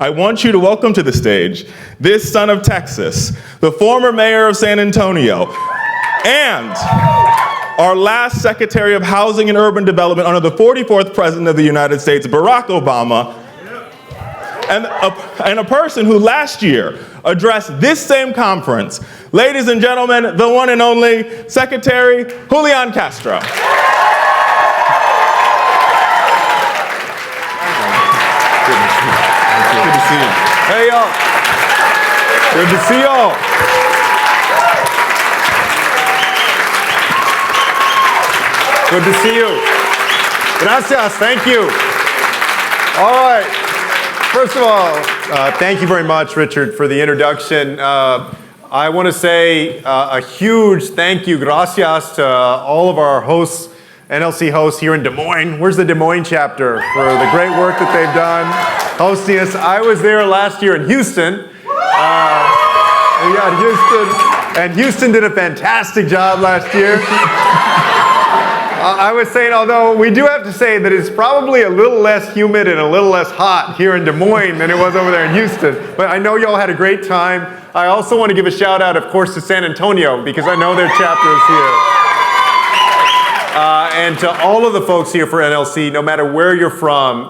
I want you to welcome to the stage this son of Texas, the former mayor of San Antonio, and our last Secretary of Housing and Urban Development under the 44th President of the United States, Barack Obama, and a person who last year addressed this same conference. Ladies and gentlemen, the one and only Secretary Julián Castro. Good to see you. Hey, y'all. Good to see y'all. Good to see you. Gracias. Thank you. All right. First of all, thank you very much, Richard, for the introduction. I want to say a huge thank you, gracias, to all of our hosts, NLC hosts here in Des Moines. Where's the Des Moines chapter for the great work that they've done hosting us? I was there last year in Houston. And Houston did a fantastic job last year. I was saying, although we do have to say that it's probably a little less humid and a little less hot here in Des Moines than it was over there in Houston. But I know y'all had a great time. I also want to give a shout out, of course, to San Antonio, because I know their chapter is here. And to all of the folks here for NLC, no matter where you're from,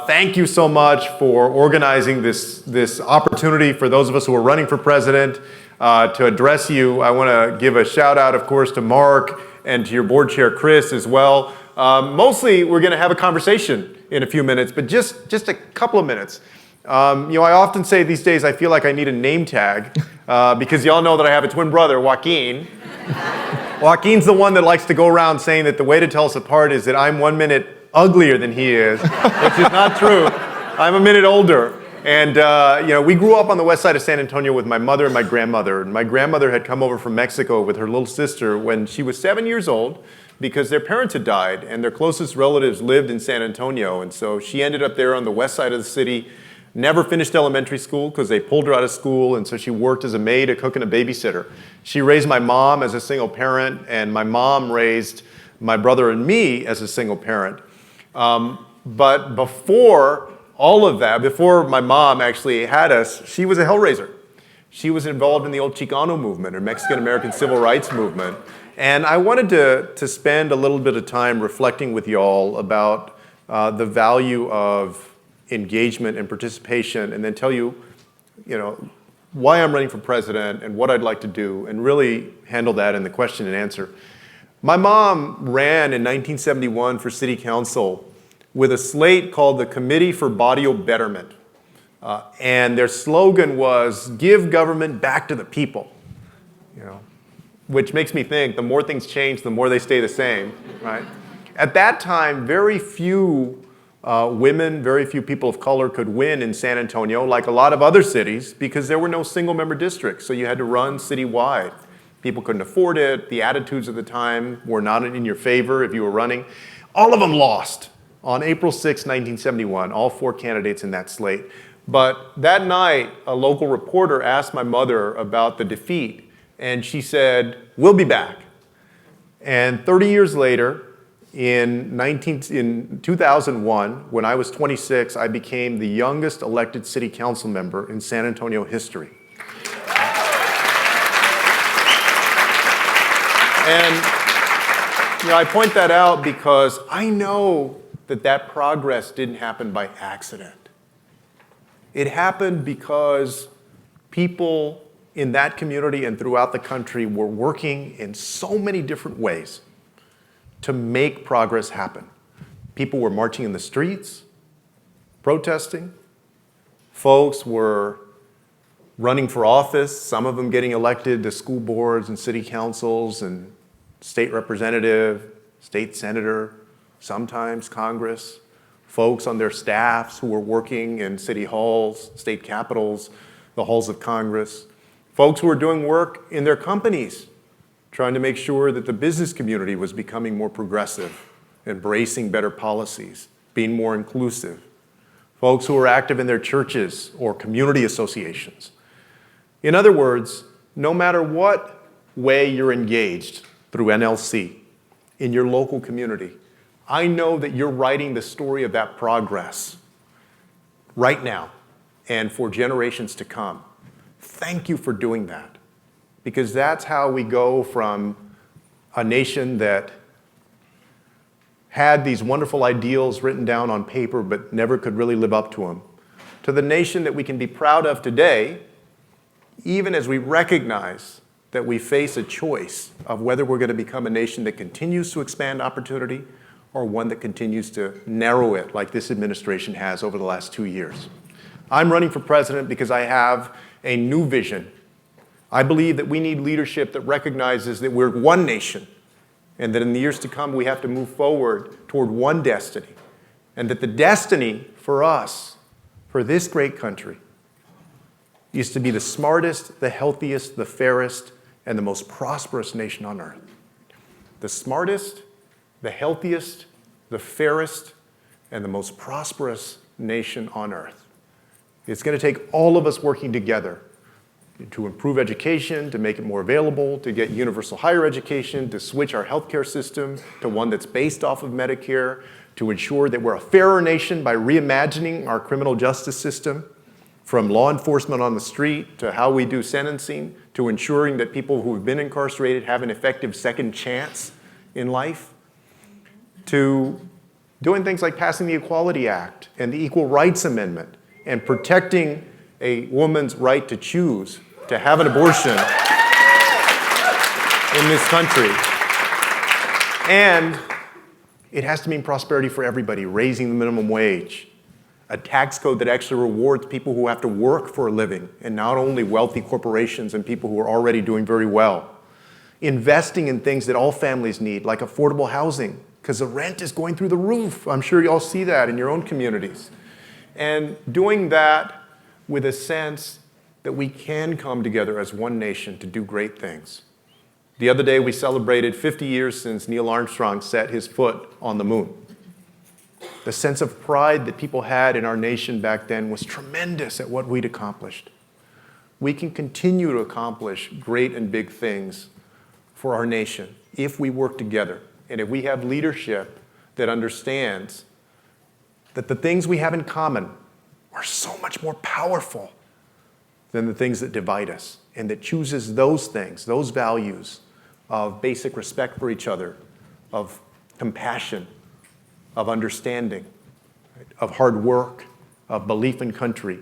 thank you so much for organizing this opportunity for those of us who are running for president to address you. I want to give a shout out, of course, to Mark and to your board chair, Chris, as well. Mostly, we're going to have a conversation in a few minutes, but just a couple of minutes. I often say these days I feel like I need a name tag because y'all know that I have a twin brother, Joaquin. Joaquin's the one that likes to go around saying that the way to tell us apart is that I'm 1 minute uglier than he is, which is not true. I'm a minute older. And, we grew up on the west side of San Antonio with my mother and my grandmother. And my grandmother had come over from Mexico with her little sister when she was 7 years old because their parents had died and their closest relatives lived in San Antonio. And so she ended up there on the west side of the city, never finished elementary school because they pulled her out of school. And so she worked as a maid, a cook, and a babysitter. She raised my mom as a single parent, and my mom raised my brother and me as a single parent. But before all of that, before my mom actually had us, she was a hellraiser. She was involved in the old Chicano movement, or Mexican-American civil rights movement. And I wanted to spend a little bit of time reflecting with y'all about the value of engagement and participation, and then tell you, why I'm running for president and what I'd like to do, and really handle that in the question and answer. My mom ran in 1971 for city council with a slate called the Committee for Barrio Betterment. And their slogan was, give government back to the people. Which makes me think the more things change, the more they stay the same, right? At that time, very few women, very few people of color could win in San Antonio, like a lot of other cities, because there were no single-member districts, so you had to run citywide. People couldn't afford it. The attitudes of the time were not in your favor if you were running. All of them lost. On April 6, 1971, all 4 candidates in that slate. But that night, a local reporter asked my mother about the defeat, and she said, we'll be back. And 30 years later, in 2001, when I was 26, I became the youngest elected city council member in San Antonio history. And I point that out because I know that progress didn't happen by accident. It happened because people in that community and throughout the country were working in so many different ways to make progress happen. People were marching in the streets, protesting. Folks were running for office, some of them getting elected to school boards and city councils and state representative, state senator, sometimes Congress, folks on their staffs who were working in city halls, state capitals, the halls of Congress, folks who were doing work in their companies, trying to make sure that the business community was becoming more progressive, embracing better policies, being more inclusive, folks who were active in their churches or community associations. In other words, no matter what way you're engaged through NLC in your local community, I know that you're writing the story of that progress right now and for generations to come. Thank you for doing that, because that's how we go from a nation that had these wonderful ideals written down on paper but never could really live up to them, to the nation that we can be proud of today, even as we recognize that we face a choice of whether we're going to become a nation that continues to expand opportunity or one that continues to narrow it like this administration has over the last 2 years. I'm running for president because I have a new vision. I believe that we need leadership that recognizes that we're one nation, and that in the years to come, we have to move forward toward one destiny. And that the destiny for us, for this great country, is to be the smartest, the healthiest, the fairest, and the most prosperous nation on earth. The smartest, the healthiest, the fairest, and the most prosperous nation on earth. It's going to take all of us working together to improve education, to make it more available, to get universal higher education, to switch our healthcare system to one that's based off of Medicare, to ensure that we're a fairer nation by reimagining our criminal justice system, from law enforcement on the street to how we do sentencing, to ensuring that people who have been incarcerated have an effective second chance in life, to doing things like passing the Equality Act and the Equal Rights Amendment and protecting a woman's right to choose to have an abortion in this country. And it has to mean prosperity for everybody, raising the minimum wage, a tax code that actually rewards people who have to work for a living, and not only wealthy corporations and people who are already doing very well. Investing in things that all families need, like affordable housing, because the rent is going through the roof. I'm sure you all see that in your own communities. And doing that with a sense that we can come together as one nation to do great things. The other day, we celebrated 50 years since Neil Armstrong set his foot on the moon. The sense of pride that people had in our nation back then was tremendous at what we'd accomplished. We can continue to accomplish great and big things for our nation if we work together and if we have leadership that understands that the things we have in common are so much more powerful than the things that divide us, and that chooses those things, those values of basic respect for each other, of compassion, of understanding, right, of hard work, of belief in country,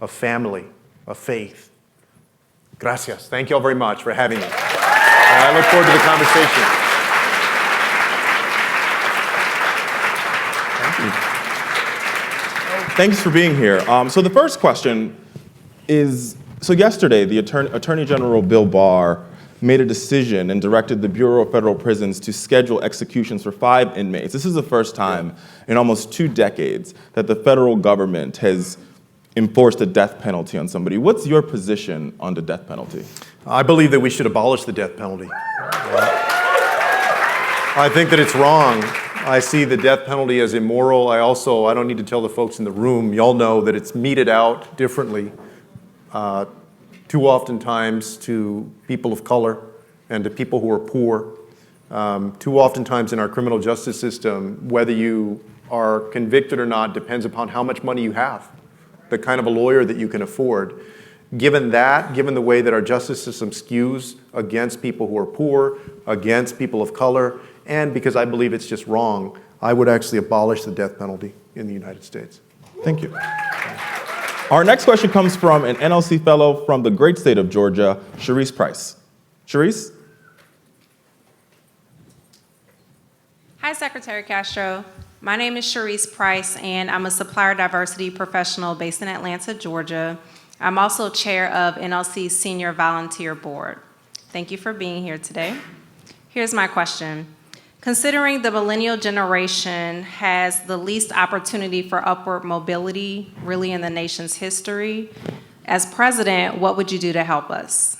of family, of faith. Gracias. Thank you all very much for having me. And I look forward to the conversation. Thank you. Thanks for being here. So the first question is, so yesterday, the Attorney General Bill Barr made a decision and directed the Bureau of Federal Prisons to schedule executions for 5 inmates. This is the first time in almost 2 decades that the federal government has enforced a death penalty on somebody. What's your position on the death penalty? I believe that we should abolish the death penalty. I think that it's wrong. I see the death penalty as immoral. I don't need to tell the folks in the room, y'all know that it's meted out differently. Too oftentimes to people of color and to people who are poor. Too oftentimes in our criminal justice system, whether you are convicted or not depends upon how much money you have, the kind of a lawyer that you can afford. Given the way that our justice system skews against people who are poor, against people of color, and because I believe it's just wrong, I would actually abolish the death penalty in the United States. Thank you. Our next question comes from an NLC fellow from the great state of Georgia, Sharice Price. Sharice? Hi, Secretary Castro. My name is Sharice Price, and I'm a supplier diversity professional based in Atlanta, Georgia. I'm also chair of NLC's Senior Volunteer Board. Thank you for being here today. Here's my question. Considering the millennial generation has the least opportunity for upward mobility really in the nation's history, as president, what would you do to help us?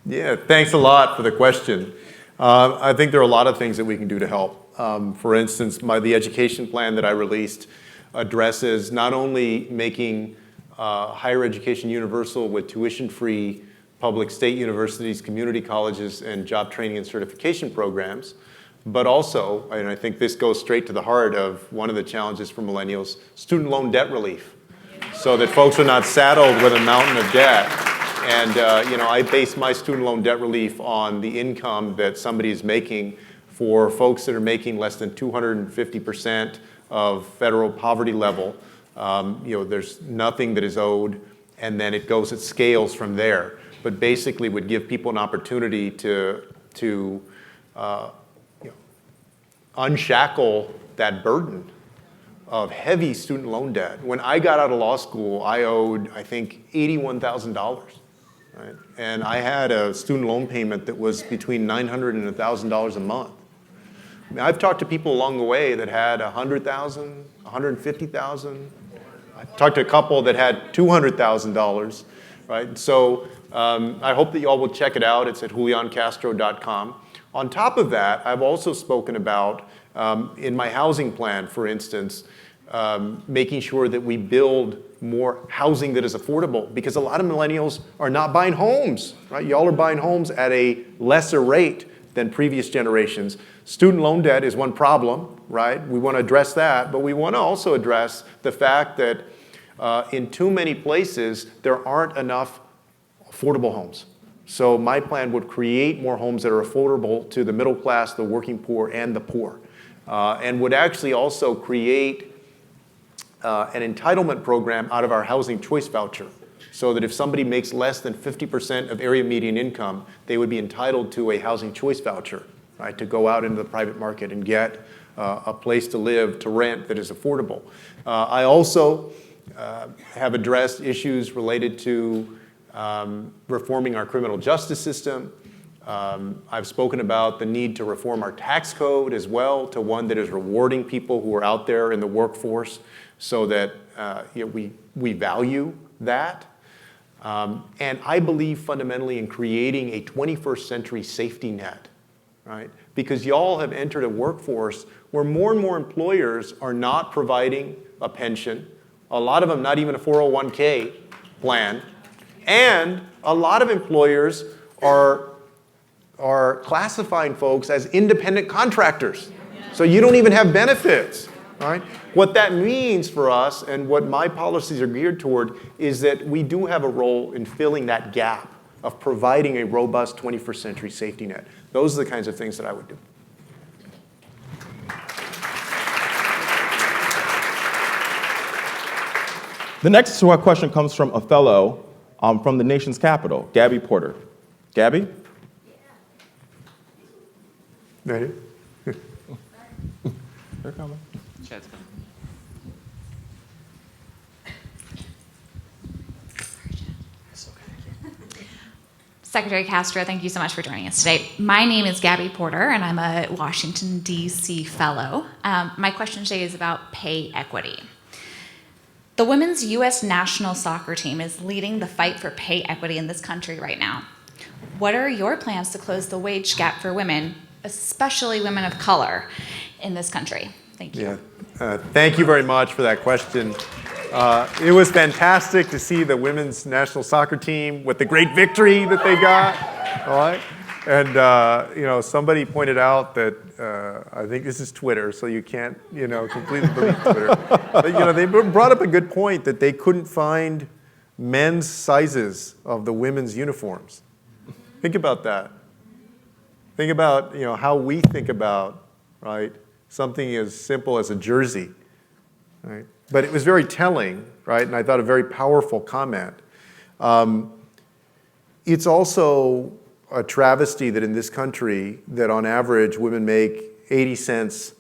Yeah, thanks a lot for the question. I think there are a lot of things that we can do to help. For instance, the education plan that I released addresses not only making higher education universal with tuition-free public state universities, community colleges, and job training and certification programs, but also, and I think this goes straight to the heart of one of the challenges for millennials, student loan debt relief. so that folks are not saddled with a mountain of debt. And I base my student loan debt relief on the income that somebody is making. For folks that are making less than 250% of federal poverty level, there's nothing that is owed, and then it scales from there. But basically would give people an opportunity to unshackle that burden of heavy student loan debt. When I got out of law school, I owed, I think, $81,000. Right? And I had a student loan payment that was between $900 and $1,000 a month. I mean, I've talked to people along the way that had $100,000, $150,000. I've talked to a couple that had $200,000, right? So I hope that you all will check it out. It's at juliancastro.com. On top of that, I've also spoken about, in my housing plan, for instance, making sure that we build more housing that is affordable, because a lot of millennials are not buying homes, right? Y'all are buying homes at a lesser rate than previous generations. Student loan debt is one problem, right? We want to address that, but we want to also address the fact that in too many places, there aren't enough affordable homes. So my plan would create more homes that are affordable to the middle class, the working poor, and the poor, and would actually also create an entitlement program out of our housing choice voucher, so that if somebody makes less than 50% of area median income, they would be entitled to a housing choice voucher, right, to go out into the private market and get a place to live, to rent that is affordable. I also have addressed issues related to reforming our criminal justice system. I've spoken about the need to reform our tax code as well to one that is rewarding people who are out there in the workforce, so that we value that. And I believe fundamentally in creating a 21st century safety net, right? Because y'all have entered a workforce where more and more employers are not providing a pension, a lot of them not even a 401k plan, and a lot of employers are classifying folks as independent contractors. So you don't even have benefits, right? What that means for us, and what my policies are geared toward, is that we do have a role in filling that gap of providing a robust 21st century safety net. Those are the kinds of things that I would do. The next question comes from a fellow from the nation's capital, Gabby Porter. Gabby? Ready? They're coming. Secretary Castro, thank you so much for joining us today. My name is Gabby Porter, and I'm a Washington, D.C. fellow. My question today is about pay equity. The women's U.S. national soccer team is leading the fight for pay equity in this country right now. What are your plans to close the wage gap for women, especially women of color, in this country? Thank you. Yeah. Thank you very much for that question. It was fantastic to see the women's national soccer team with the great victory that they got. All right? And somebody pointed out that I think this is Twitter, so you can't completely believe Twitter. But they brought up a good point that they couldn't find men's sizes of the women's uniforms. Think about that. Think about how we think about, right, something as simple as a jersey, right? But it was very telling, right? And I thought a very powerful comment. It's also a travesty that in this country, that on average women make 80 cents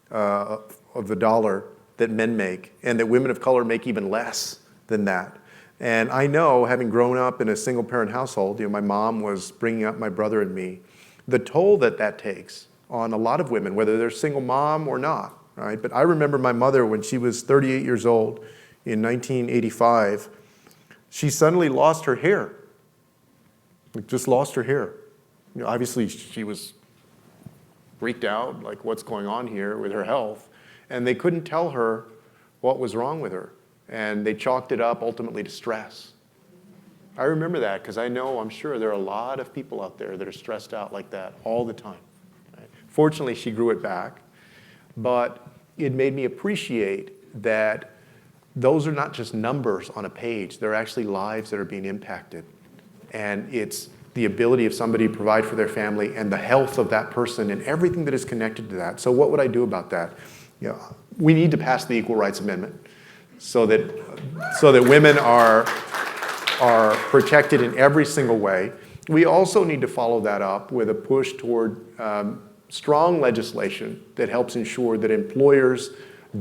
of the dollar that men make, and that women of color make even less than that. And I know, having grown up in a single-parent household, my mom was bringing up my brother and me, the toll that takes on a lot of women, whether they're single mom or not. Right? But I remember my mother when she was 38 years old in 1985, she suddenly lost her hair. Just lost her hair. Obviously she was freaked out, like what's going on here with her health, and they couldn't tell her what was wrong with her, and they chalked it up ultimately to stress. I remember that because I'm sure there are a lot of people out there that are stressed out like that all the time. Right? Fortunately, she grew it back. But it made me appreciate that those are not just numbers on a page. They're actually lives that are being impacted. And it's the ability of somebody to provide for their family and the health of that person and everything that is connected to that. So what would I do about that? We need to pass the Equal Rights Amendment so that women are protected in every single way. We also need to follow that up with a push toward strong legislation that helps ensure that employers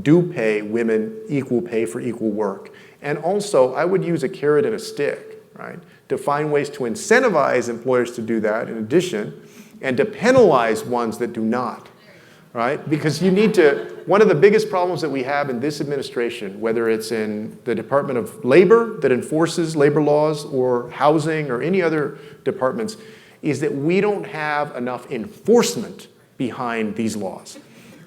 do pay women equal pay for equal work. And also, I would use a carrot and a stick, right? To find ways to incentivize employers to do that in addition, and to penalize ones that do not, right? Because one of the biggest problems that we have in this administration, whether it's in the Department of Labor that enforces labor laws or housing or any other departments, is that we don't have enough enforcement behind these laws.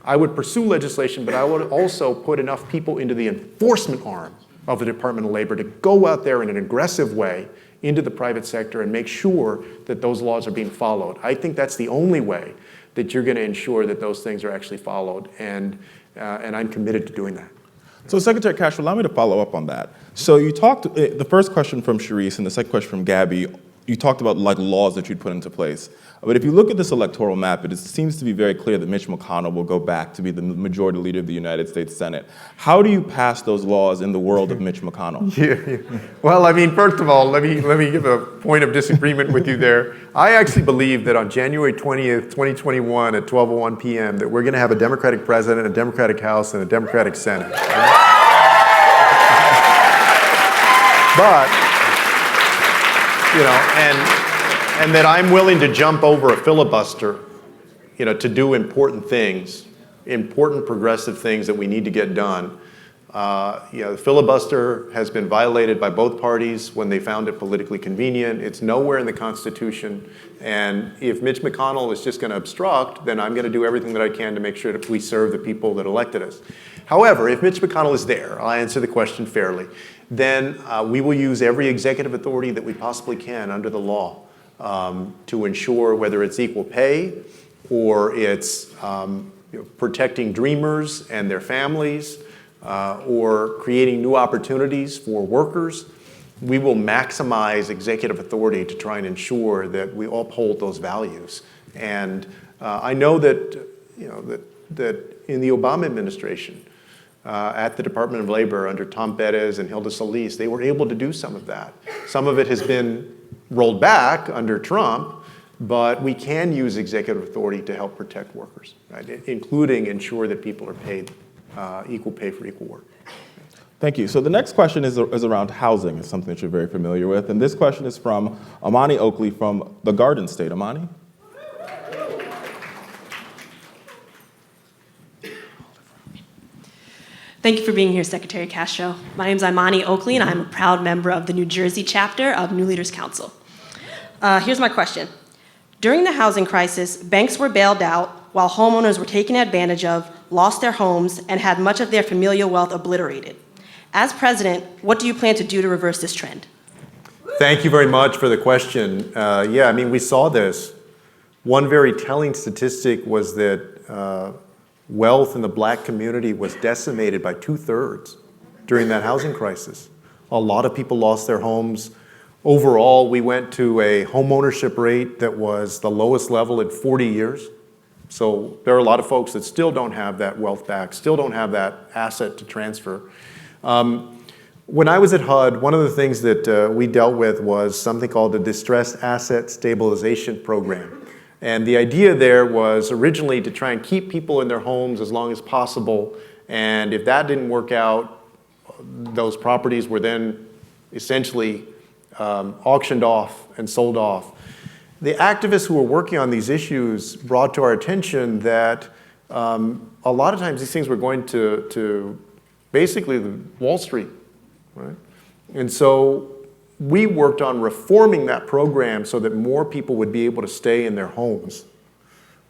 I would pursue legislation, but I would also put enough people into the enforcement arm of the Department of Labor to go out there in an aggressive way into the private sector and make sure that those laws are being followed. I think that's the only way that you're going to ensure that those things are actually followed, and I'm committed to doing that. So Secretary Castro, allow me to follow up on that. So you talked, the first question from Sharice and the second question from Gabby, you talked about like laws that you'd put into place. But if you look at this electoral map, it seems to be very clear that Mitch McConnell will go back to be the majority leader of the United States Senate. How do you pass those laws in the world of Mitch McConnell? Yeah. Well, I mean, first of all, let me give a point of disagreement with you there. I actually believe that on January 20th, 2021 at 12:01 p.m. that we're going to have a Democratic president, a Democratic House, and a Democratic Senate. But, and that I'm willing to jump over a filibuster, to do important things, important progressive things that we need to get done. The filibuster has been violated by both parties when they found it politically convenient. It's nowhere in the Constitution. And if Mitch McConnell is just going to obstruct, then I'm going to do everything that I can to make sure that we serve the people that elected us. However, if Mitch McConnell is there, I'll answer the question fairly, then we will use every executive authority that we possibly can under the law to ensure whether it's equal pay or it's protecting dreamers and their families or creating new opportunities for workers. We will maximize executive authority to try and ensure that we uphold those values. And I know that, that in the Obama administration, at the Department of Labor under Tom Perez and Hilda Solis, they were able to do some of that. Some of it has been rolled back under Trump, but we can use executive authority to help protect workers, right? Including ensure that people are paid equal pay for equal work. Thank you. So the next question is around housing. It's something that you're very familiar with. And this question is from Amani Oakley from the Garden State. Amani? Thank you for being here, Secretary Castro. My name is Imani Oakley, and I'm a proud member of the New Jersey chapter of New Leaders Council. Here's my question. During the housing crisis, banks were bailed out while homeowners were taken advantage of, lost their homes, and had much of their familial wealth obliterated. As president, what do you plan to do to reverse this trend? Thank you very much for the question. We saw this. One very telling statistic was that wealth in the black community was decimated by 2/3 during that housing crisis. A lot of people lost their homes. Overall, we went to a homeownership rate that was the lowest level in 40 years. So there are a lot of folks that still don't have that wealth back, still don't have that asset to transfer. When I was at HUD, one of the things that we dealt with was something called the Distressed Asset Stabilization Program. And the idea there was originally to try and keep people in their homes as long as possible. And if that didn't work out, those properties were then essentially auctioned off and sold off. The activists who were working on these issues brought to our attention that a lot of times these things were going to basically Wall Street, right? And so we worked on reforming that program so that more people would be able to stay in their homes.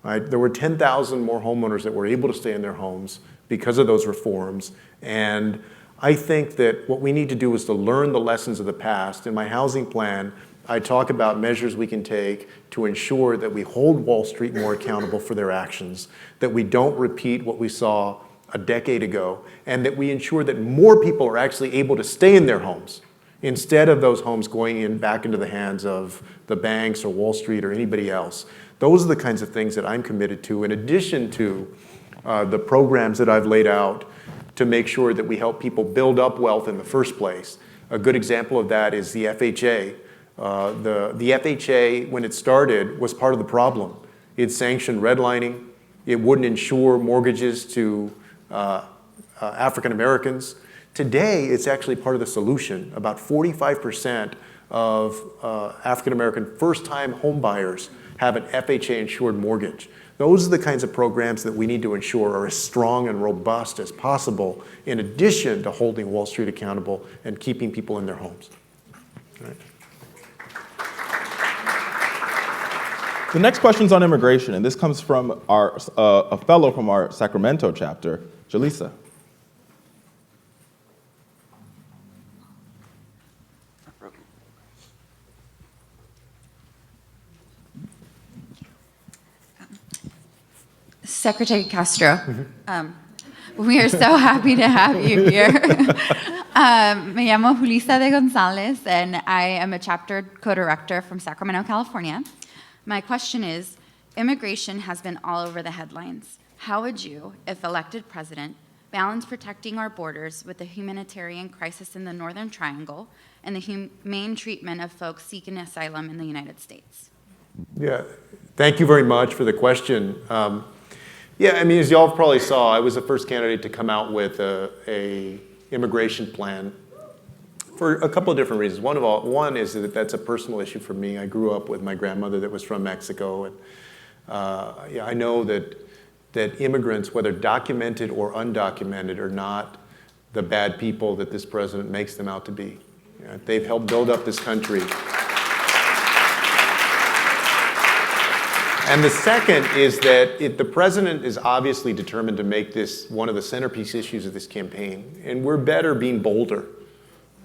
Right? There were 10,000 more homeowners that were able to stay in their homes because of those reforms. And I think that what we need to do is to learn the lessons of the past. In my housing plan, I talk about measures we can take to ensure that we hold Wall Street more accountable for their actions, that we don't repeat what we saw a decade ago, and that we ensure that more people are actually able to stay in their homes instead of those homes going back into the hands of the banks or Wall Street or anybody else. Those are the kinds of things that I'm committed to, in addition to the programs that I've laid out to make sure that we help people build up wealth in the first place. A good example of that is the FHA. The FHA, when it started, was part of the problem. It sanctioned redlining. It wouldn't insure mortgages to African Americans. Today, it's actually part of the solution. About 45% of African American first-time home buyers have an FHA-insured mortgage. Those are the kinds of programs that we need to ensure are as strong and robust as possible, in addition to holding Wall Street accountable and keeping people in their homes. All right. The next question is on immigration, and this comes from a fellow from our Sacramento chapter, Jaleesa. Secretary Castro, we are so happy to have you here. Me llamo Julissa de Gonzalez, and I am a chapter co-director from Sacramento, California. My question is, immigration has been all over the headlines. How would you, if elected president, balance protecting our borders with the humanitarian crisis in the Northern Triangle and the humane treatment of folks seeking asylum in the United States? Yeah, thank you very much for the question. Yeah, I mean, as y'all probably saw, I was the first candidate to come out with a immigration plan for a couple of different reasons. One is that that's a personal issue for me. I grew up with my grandmother that was from Mexico, and yeah, I know that immigrants, whether documented or undocumented, are not the bad people that this president makes them out to be. You know, they've helped build up this country. And the second is that the president is obviously determined to make this one of the centerpiece issues of this campaign. And we're better being bolder.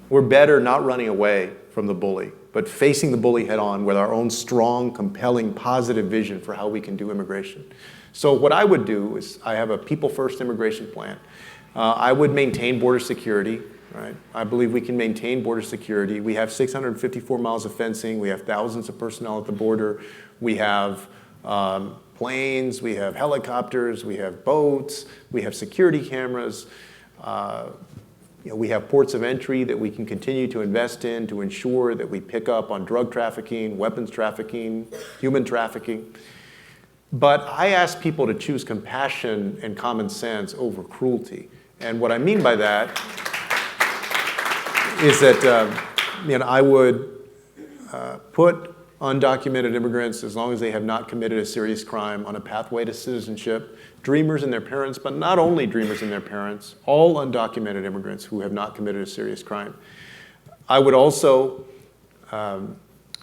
We're better not running away from the bully, but facing the bully head on with our own strong, compelling, positive vision for how we can do immigration. So what I would do is, I have a people-first immigration plan. I would maintain border security. Right? I believe we can maintain border security. We have 654 miles of fencing. We have thousands of personnel at the border. We have planes, we have helicopters, we have boats, we have security cameras. We have ports of entry that we can continue to invest in to ensure that we pick up on drug trafficking, weapons trafficking, human trafficking. But I ask people to choose compassion and common sense over cruelty. And what I mean by that is that I would put undocumented immigrants, as long as they have not committed a serious crime, on a pathway to citizenship. Dreamers and their parents, but not only dreamers and their parents, all undocumented immigrants who have not committed a serious crime. I would also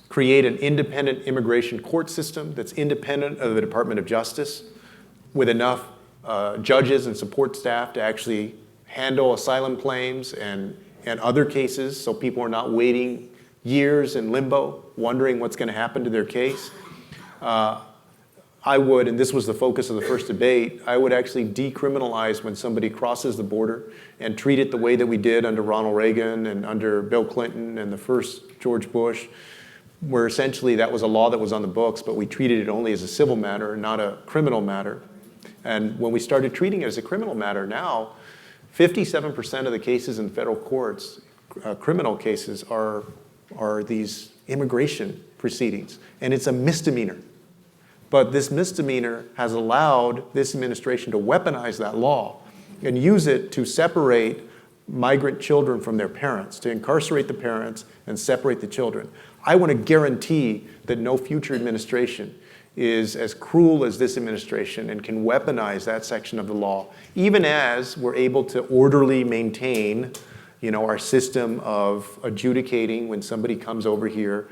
create an independent immigration court system that's independent of the Department of Justice, with enough judges and support staff to actually handle asylum claims and other cases, so people are not waiting years in limbo, wondering what's going to happen to their case. I would, and this was the focus of the first debate, I would actually decriminalize when somebody crosses the border and treat it the way that we did under Ronald Reagan and under Bill Clinton and the first George Bush, where essentially that was a law that was on the books, but we treated it only as a civil matter, not a criminal matter. And when we started treating it as a criminal matter, now 57% of the cases in federal courts, criminal cases, are these immigration proceedings, and it's a misdemeanor. But this misdemeanor has allowed this administration to weaponize that law and use it to separate migrant children from their parents, to incarcerate the parents and separate the children. I want to guarantee that no future administration is as cruel as this administration and can weaponize that section of the law, even as we're able to orderly maintain our system of adjudicating when somebody comes over here.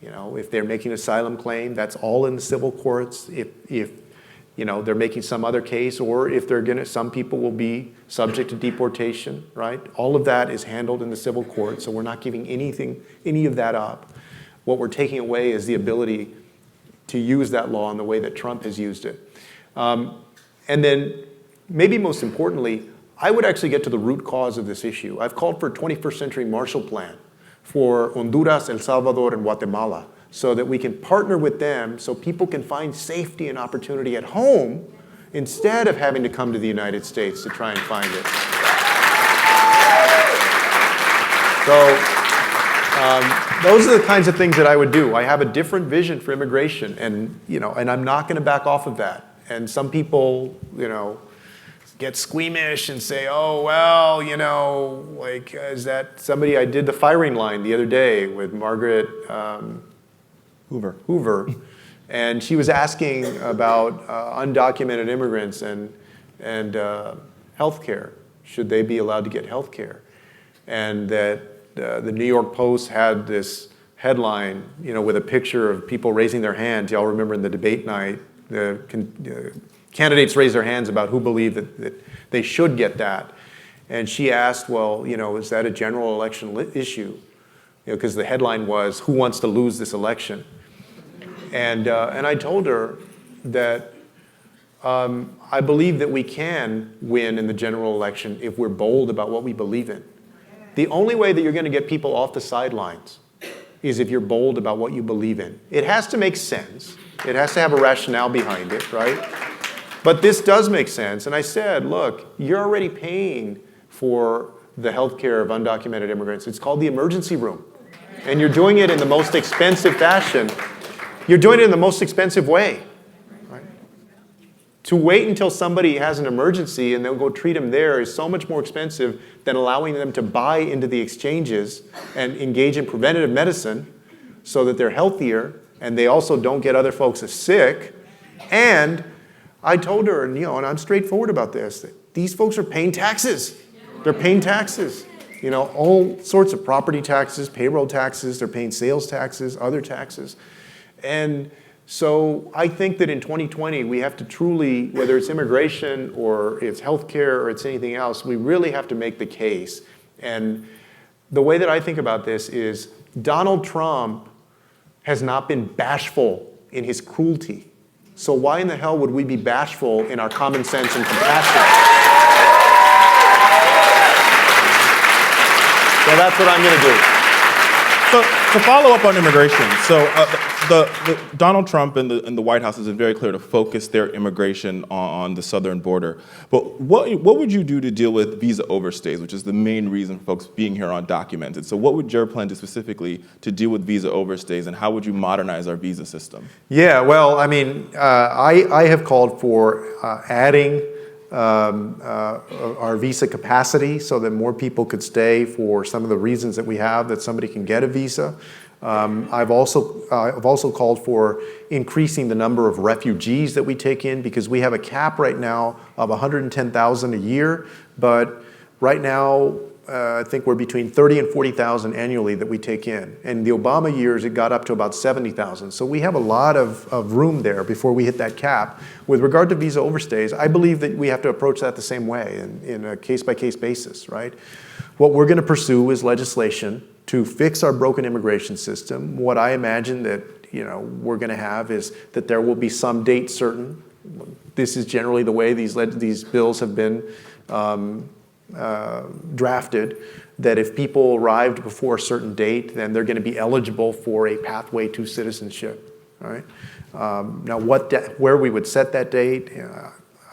If they're making an asylum claim, that's all in the civil courts. If they're making some other case, or if some people will be subject to deportation, right? All of that is handled in the civil court, so we're not giving any of that up. What we're taking away is the ability to use that law in the way that Trump has used it. And then, maybe most importantly, I would actually get to the root cause of this issue. I've called for a 21st century Marshall Plan for Honduras, El Salvador, and Guatemala so that we can partner with them so people can find safety and opportunity at home instead of having to come to the United States to try and find it. So those are the kinds of things that I would do. I have a different vision for immigration, and I'm not going to back off of that. And some people, get squeamish and say, oh, well, like, is that somebody? I did the firing line the other day with Margaret Hoover. And she was asking about undocumented immigrants and health care. Should they be allowed to get health care? And that the New York Post had this headline, with a picture of people raising their hands. Y'all remember in the debate night, the candidates raised their hands about who believed that they should get that. And she asked, well, is that a general election issue? Because the headline was, who wants to lose this election? And I told her that I believe that we can win in the general election if we're bold about what we believe in. The only way that you're going to get people off the sidelines is if you're bold about what you believe in. It has to make sense. It has to have a rationale behind it, right? But this does make sense. And I said, look, you're already paying for the health care of undocumented immigrants. It's called the emergency room. And you're doing it in the most expensive fashion. You're doing it in the most expensive way. Right? To wait until somebody has an emergency and then go treat them there is so much more expensive than allowing them to buy into the exchanges and engage in preventative medicine so that they're healthier and they also don't get other folks sick. And I told her, and I'm straightforward about this, that these folks are paying taxes. They're paying taxes. All sorts of property taxes, payroll taxes, they're paying sales taxes, other taxes. And so I think that in 2020, we have to truly, whether it's immigration or it's healthcare or it's anything else, we really have to make the case. And the way that I think about this is Donald Trump has not been bashful in his cruelty. So why in the hell would we be bashful in our common sense and compassion? So that's what I'm going to do. So to follow up on immigration, so the Donald Trump and the White House has been very clear to focus their immigration on the southern border. But what would you do to deal with visa overstays, which is the main reason for folks being here undocumented? So what would your plan do specifically to deal with visa overstays, and how would you modernize our visa system? Yeah, well, I mean, I have called for adding our visa capacity so that more people could stay for some of the reasons that we have, that somebody can get a visa. I've also called for increasing the number of refugees that we take in, because we have a cap right now of 110,000 a year, but right now I think we're between 30 and 40,000 annually that we take in. And the Obama years, it got up to about 70,000. So we have a lot of room there before we hit that cap. With regard to visa overstays, I believe that we have to approach that the same way in a case-by-case basis, right? What we're going to pursue is legislation to fix our broken immigration system. What I imagine that we're going to have is that there will be some date certain. This is generally the way these bills have been drafted, that if people arrived before a certain date, then they're going to be eligible for a pathway to citizenship. All right. Now, where we would set that date,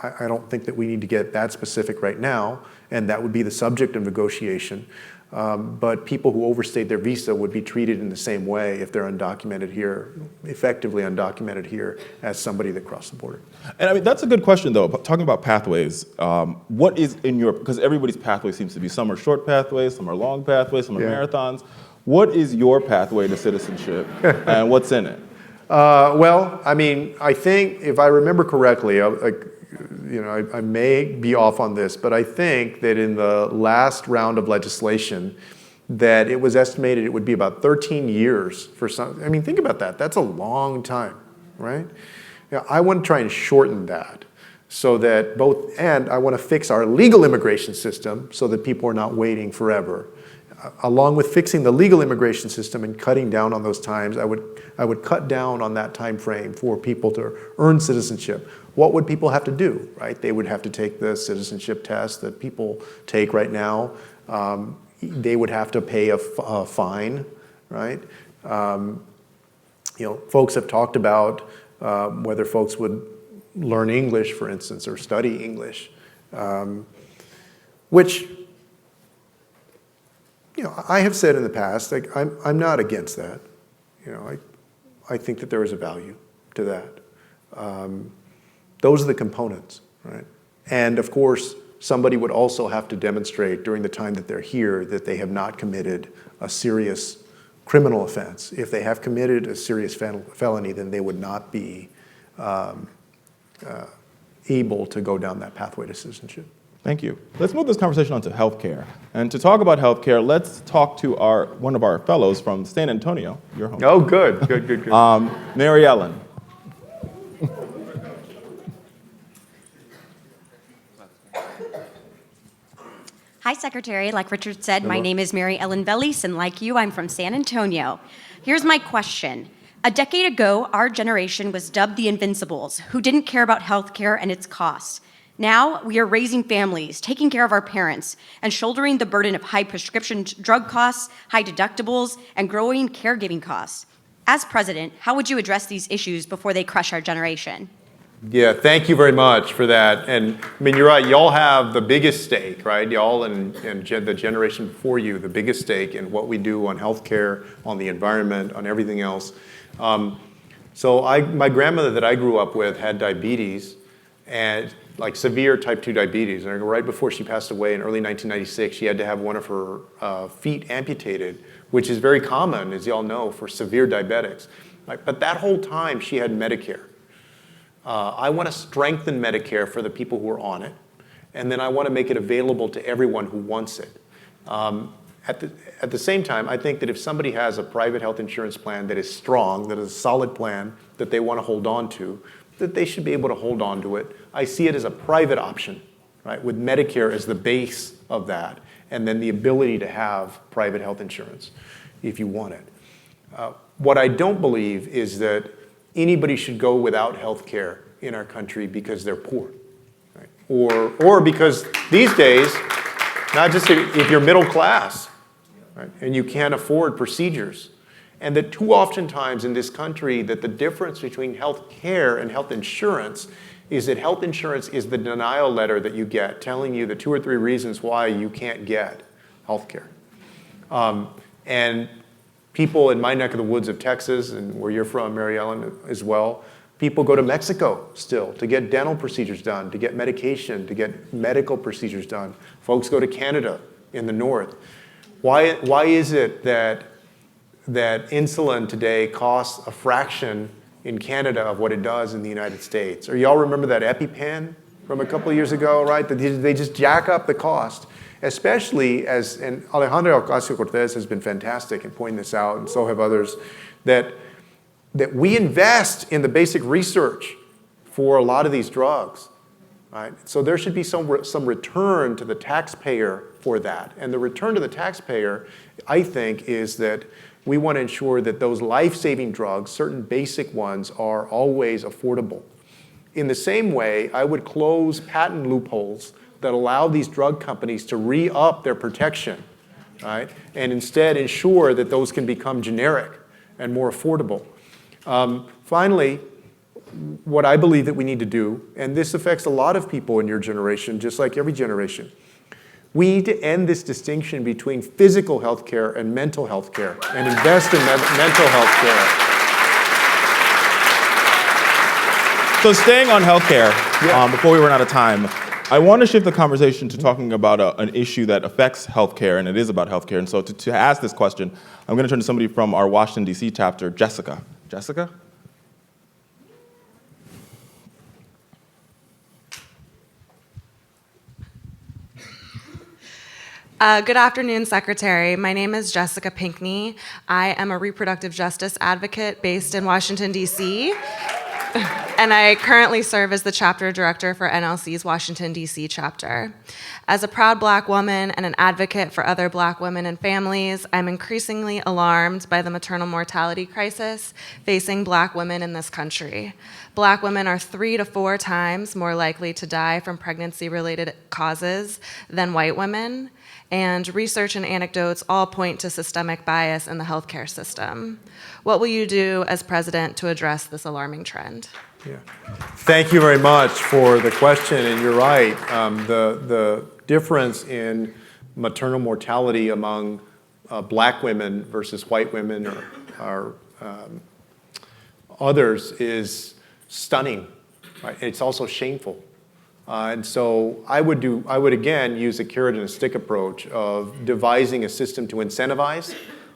I don't think that we need to get that specific right now, and that would be the subject of negotiation. But people who overstayed their visa would be treated in the same way if they're undocumented here, effectively undocumented here, as somebody that crossed the border. And I mean, that's a good question, though. Talking about pathways, what is in your, because everybody's pathway seems to be, some are short pathways, some are long pathways, some are marathons. What is your pathway to citizenship, and what's in it? Well, I mean, I think if I remember correctly, I may be off on this, but I think that in the last round of legislation, that it was estimated it would be about 13 years for some. I mean, think about that. That's a long time, right? I want to try and shorten that so that and I want to fix our legal immigration system so that people are not waiting forever. along with fixing the legal immigration system and cutting down on those times, I would cut down on that time frame for people to earn citizenship. What would people have to do, right? They would have to take the citizenship test that people take right now. They would have to pay a fine, right? Folks have talked about whether folks would learn English, for instance, or study English, which, I have said in the past, like, I'm not against that. I think that there is a value to that. Those are the components, right? And of course, somebody would also have to demonstrate during the time that they're here that they have not committed a serious criminal offense. If they have committed a serious felony, then they would not be able to go down that pathway to citizenship. Thank you. Let's move this conversation on to healthcare. And to talk about healthcare, let's talk to one of our fellows from San Antonio, your home. Oh, good. Mary Ellen. Hi, Secretary. Like Richard said, my name is Mary Ellen Vellis, and like you, I'm from San Antonio. Here's my question. A decade ago, our generation was dubbed the Invincibles, who didn't care about healthcare and its costs. Now, we are raising families, taking care of our parents, and shouldering the burden of high prescription drug costs, high deductibles, and growing caregiving costs. As president, how would you address these issues before they crush our generation? Yeah, thank you very much for that. And I mean, you're right, y'all have the biggest stake, right? Y'all and the generation before you, the biggest stake in what we do on healthcare, on the environment, on everything else. So my grandmother that I grew up with had diabetes, and like severe type 2 diabetes. And right before she passed away in early 1996, she had to have one of her feet amputated, which is very common, as y'all know, for severe diabetics. Right? But that whole time, she had Medicare. I want to strengthen Medicare for the people who are on it, and then I want to make it available to everyone who wants it. At the same time, I think that if somebody has a private health insurance plan that is strong, that is a solid plan that they want to hold on to, that they should be able to hold on to it. I see it as a private option, right, with Medicare as the base of that, and then the ability to have private health insurance if you want it. What I don't believe is that anybody should go without health care in our country because they're poor, right? Or because these days, not just if you're middle class, right, and you can't afford procedures. And that too oftentimes in this country that the difference between health care and health insurance is that health insurance is the denial letter that you get telling you the 2 or 3 reasons why you can't get health care. And people in my neck of the woods of Texas, and where you're from, Mary Ellen, as well, people go to Mexico still to get dental procedures done, to get medication, to get medical procedures done. Folks go to Canada in the north. Why is it that insulin today costs a fraction in Canada of what it does in the United States? Or y'all remember that EpiPen from a couple of years ago, right? That they just jack up the cost, especially and Alejandro Ocasio-Cortez has been fantastic in pointing this out, and so have others, that we invest in the basic research for a lot of these drugs, right? So there should be some return to the taxpayer for that. And the return to the taxpayer, I think, is that we want to ensure that those life-saving drugs, certain basic ones, are always affordable. In the same way, I would close patent loopholes that allow these drug companies to re-up their protection, right? And instead ensure that those can become generic and more affordable. Finally, what I believe that we need to do, and this affects a lot of people in your generation, just like every generation, we need to end this distinction between physical health care and mental health care and invest in mental health care. So staying on healthcare, before we run out of time, I want to shift the conversation to talking about an issue that affects healthcare, and it is about healthcare. And so to ask this question, I'm going to turn to somebody from our Washington, D.C. chapter, Jessica. Jessica? Good afternoon, Secretary. My name is Jessica Pinkney. I am a reproductive justice advocate based in Washington, D.C. and I currently serve as the chapter director for NLC's Washington, D.C. chapter. As a proud Black woman and an advocate for other Black women and families, I'm increasingly alarmed by the maternal mortality crisis facing Black women in this country. Black women are 3 to 4 times more likely to die from pregnancy-related causes than white women, and research and anecdotes all point to systemic bias in the healthcare system. What will you do as president to address this alarming trend? Yeah. Thank you very much for the question, and you're right. The difference in maternal mortality among Black women versus white women or others is stunning. Right? It's also shameful. And so I would again use a carrot and a stick approach of devising a system to incentivize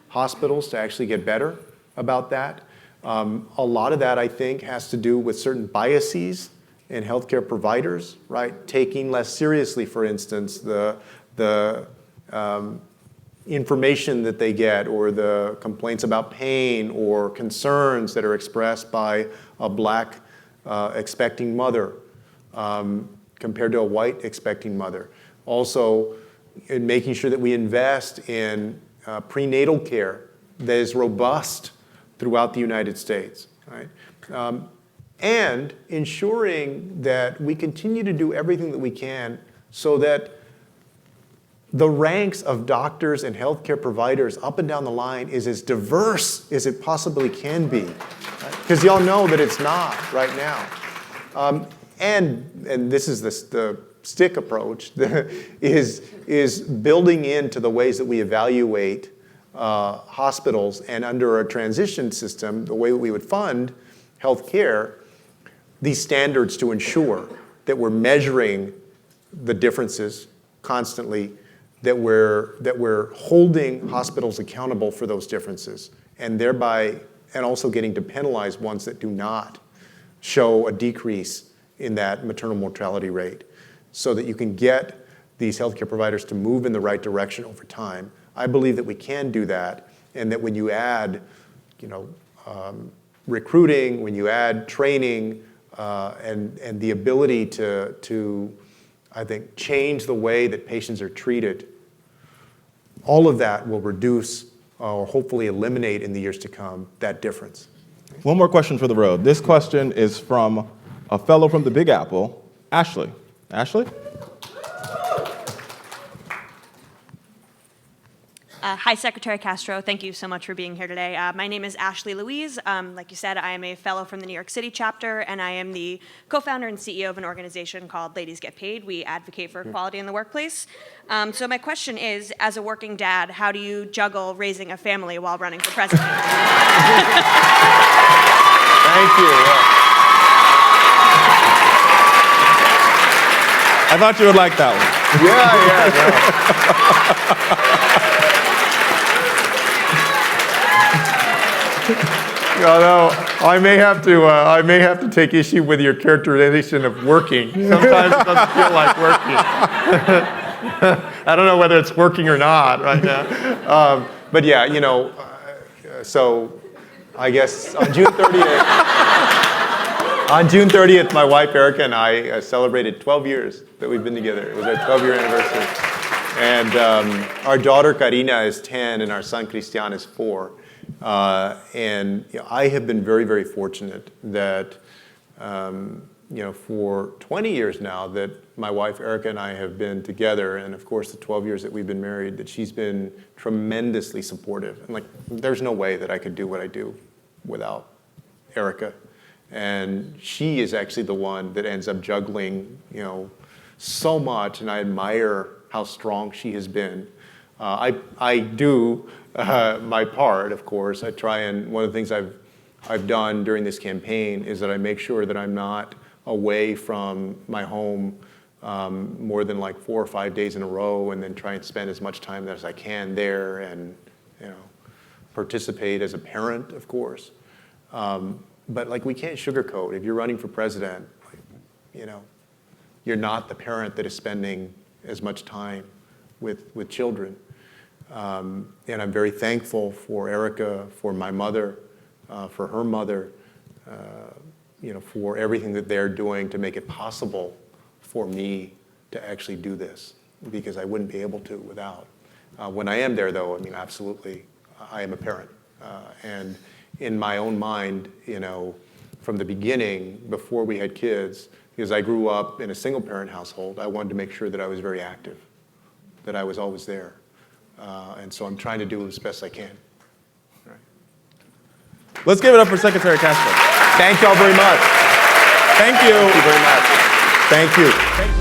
hospitals to actually get better about that. A lot of that, I think, has to do with certain biases in healthcare providers, right? Taking less seriously, for instance, the information that they get or the complaints about pain or concerns that are expressed by a Black expecting mother compared to a white expecting mother. Also, in making sure that we invest in prenatal care that is robust throughout the United States, right? And ensuring that we continue to do everything that we can so that the ranks of doctors and healthcare providers up and down the line is as diverse as it possibly can be. Because y'all know that it's not right now. And this is the stick approach, is building into the ways that we evaluate hospitals, and under a transition system, the way that we would fund health care, these standards to ensure that we're measuring the differences constantly, that we're holding hospitals accountable for those differences, and thereby, and also getting to penalize ones that do not show a decrease in that maternal mortality rate, so that you can get these healthcare providers to move in the right direction over time. I believe that we can do that, and that when you add, recruiting, when you add training, and the ability to, I think, change the way that patients are treated, all of that will reduce or hopefully eliminate in the years to come that difference. One more question for the road. This question is from a fellow from the Big Apple, Ashley. Ashley? Hi, Secretary Castro. Thank you so much for being here today. My name is Ashley Louise. Like you said, I am a fellow from the New York City chapter, and I am the co-founder and CEO of an organization called Ladies Get Paid. We advocate for equality in the workplace. So my question is, as a working dad, how do you juggle raising a family while running for president? Thank you. I thought you would like that one. Although I may have to take issue with your characterization of working. Sometimes it doesn't feel like working. I don't know whether it's working or not right now. But yeah, so I guess on June 30th, my wife Erica and I celebrated 12 years that we've been together. It was our 12-year anniversary. And our daughter Karina is 10 and our son Christian is 4. And I have been very, very fortunate that, for 20 years now that my wife Erica and I have been together, and of course the 12 years that we've been married, that she's been tremendously supportive. And there's no way that I could do what I do without Erica. And she is actually the one that ends up juggling, so much, and I admire how strong she has been. I do my part, of course. I try, and one of the things I've done during this campaign is that I make sure that I'm not away from my home more than 4 or 5 days in a row, and then try and spend as much time as I can there, and participate as a parent, of course. But we can't sugarcoat. If you're running for president, you're not the parent that is spending as much time with children. And I'm very thankful for Erica, for my mother, for her mother, for everything that they're doing to make it possible for me to actually do this, because I wouldn't be able to without. When I am there, though, I mean, absolutely, I am a parent. And in my own mind, from the beginning, before we had kids, because I grew up in a single-parent household, I wanted to make sure that I was very active, that I was always there. And so I'm trying to do as best I can. All right. Let's give it up for Secretary Castro. Thank you all very much. Thank you. Thank you very much. Thank you.